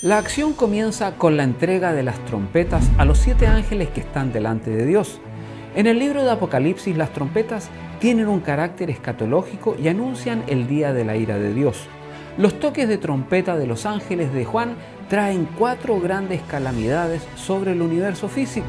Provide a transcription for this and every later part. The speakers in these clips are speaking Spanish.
La acción comienza con la entrega de las trompetas a los 7 ángeles que están delante de Dios. En el libro de Apocalipsis, las trompetas tienen un carácter escatológico y anuncian el día de la ira de Dios. Los toques de trompeta de los ángeles de Juan traen 4 grandes calamidades sobre el universo físico.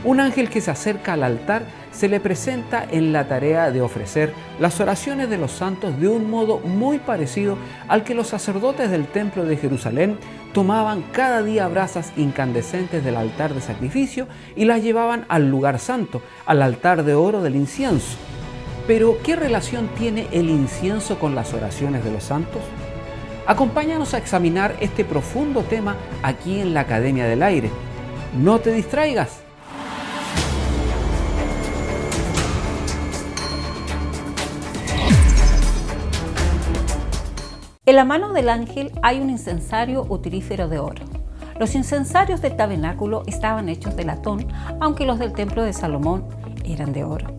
Un ángel que se acerca al altar se le presenta en la tarea de ofrecer las oraciones de los santos de un modo muy parecido al que los sacerdotes del templo de Jerusalén tomaban cada día brasas incandescentes del altar de sacrificio y las llevaban al lugar santo, al altar de oro del incienso. Pero, ¿qué relación tiene el incienso con las oraciones de los santos? Acompáñanos a examinar este profundo tema aquí en la Academia del Aire. ¡No te distraigas! En la mano del ángel hay un incensario utilífero de oro. Los incensarios del tabernáculo estaban hechos de latón, aunque los del templo de Salomón eran de oro.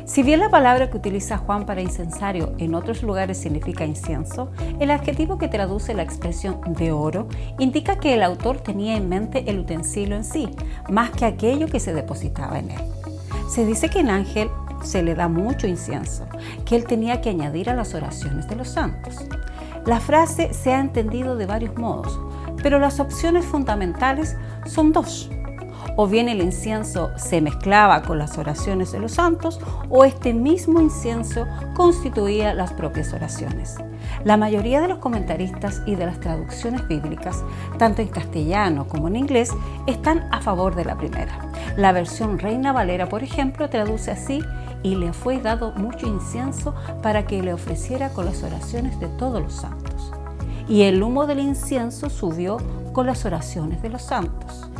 Si bien la palabra que utiliza Juan para incensario en otros lugares significa incienso, el adjetivo que traduce la expresión de oro indica que el autor tenía en mente el utensilio en sí, más que aquello que se depositaba en él. Se dice que al ángel se le da mucho incienso, que él tenía que añadir a las oraciones de los santos. La frase se ha entendido de varios modos, pero las opciones fundamentales son 2. O bien el incienso se mezclaba con las oraciones de los santos, o este mismo incienso constituía las propias oraciones. La mayoría de los comentaristas y de las traducciones bíblicas, tanto en castellano como en inglés, están a favor de la primera. La versión Reina Valera, por ejemplo, traduce así: y le fue dado mucho incienso para que le ofreciera con las oraciones de todos los santos. Y el humo del incienso subió con las oraciones de los santos.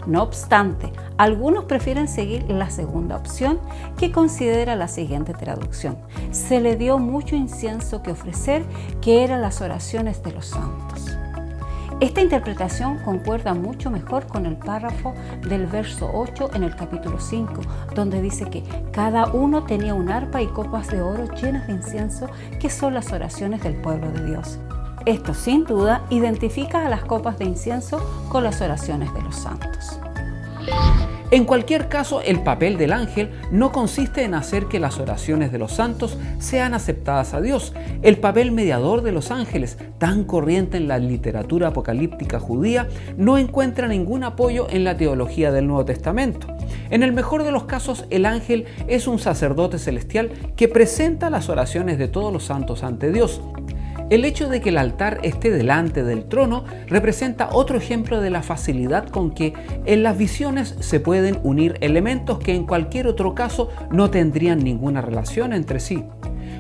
No obstante, algunos prefieren seguir la segunda opción, que considera la siguiente traducción: se le dio mucho incienso que ofrecer, que eran las oraciones de los santos. Esta interpretación concuerda mucho mejor con el párrafo del verso 8 en el capítulo 5, donde dice que cada uno tenía un arpa y copas de oro llenas de incienso, que son las oraciones del pueblo de Dios. Esto, sin duda, identifica a las copas de incienso con las oraciones de los santos. En cualquier caso, el papel del ángel no consiste en hacer que las oraciones de los santos sean aceptadas a Dios. El papel mediador de los ángeles, tan corriente en la literatura apocalíptica judía, no encuentra ningún apoyo en la teología del Nuevo Testamento. En el mejor de los casos, el ángel es un sacerdote celestial que presenta las oraciones de todos los santos ante Dios. El hecho de que el altar esté delante del trono representa otro ejemplo de la facilidad con que en las visiones se pueden unir elementos que en cualquier otro caso no tendrían ninguna relación entre sí.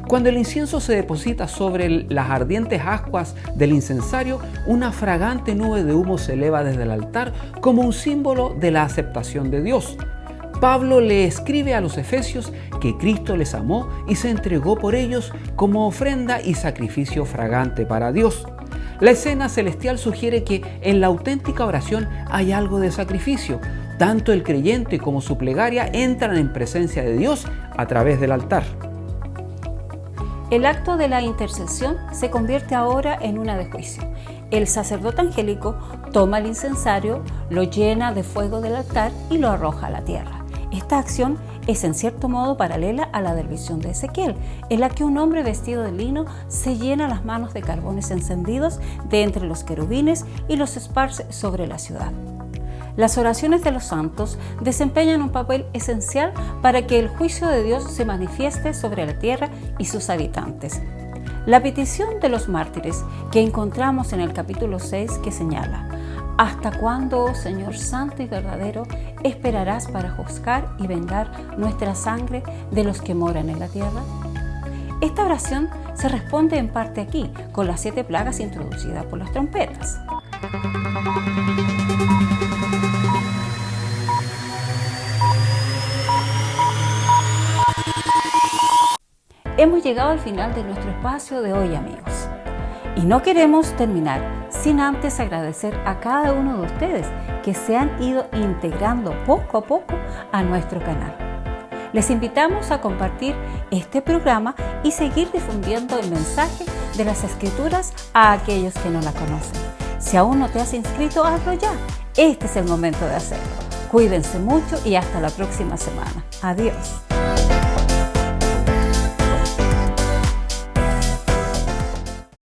Cuando el incienso se deposita sobre las ardientes ascuas del incensario, una fragante nube de humo se eleva desde el altar como un símbolo de la aceptación de Dios. Pablo le escribe a los efesios que Cristo les amó y se entregó por ellos como ofrenda y sacrificio fragante para Dios. La escena celestial sugiere que en la auténtica oración hay algo de sacrificio. Tanto el creyente como su plegaria entran en presencia de Dios a través del altar. El acto de la intercesión se convierte ahora en una de juicio. El sacerdote angélico toma el incensario, lo llena de fuego del altar y lo arroja a la tierra. Esta acción es en cierto modo paralela a la de la visión de Ezequiel, en la que un hombre vestido de lino se llena las manos de carbones encendidos de entre los querubines y los esparce sobre la ciudad. Las oraciones de los santos desempeñan un papel esencial para que el juicio de Dios se manifieste sobre la tierra y sus habitantes. La petición de los mártires que encontramos en el capítulo 6, que señala: ¿hasta cuándo, oh Señor santo y verdadero, esperarás para juzgar y vengar nuestra sangre de los que moran en la tierra? Esta oración se responde en parte aquí, con las 7 plagas introducidas por las trompetas. Hemos llegado al final de nuestro espacio de hoy, amigos. Y no queremos terminar sin antes agradecer a cada uno de ustedes que se han ido integrando poco a poco a nuestro canal. Les invitamos a compartir este programa y seguir difundiendo el mensaje de las Escrituras a aquellos que no la conocen. Si aún no te has inscrito, hazlo ya. Este es el momento de hacerlo. Cuídense mucho y hasta la próxima semana. Adiós.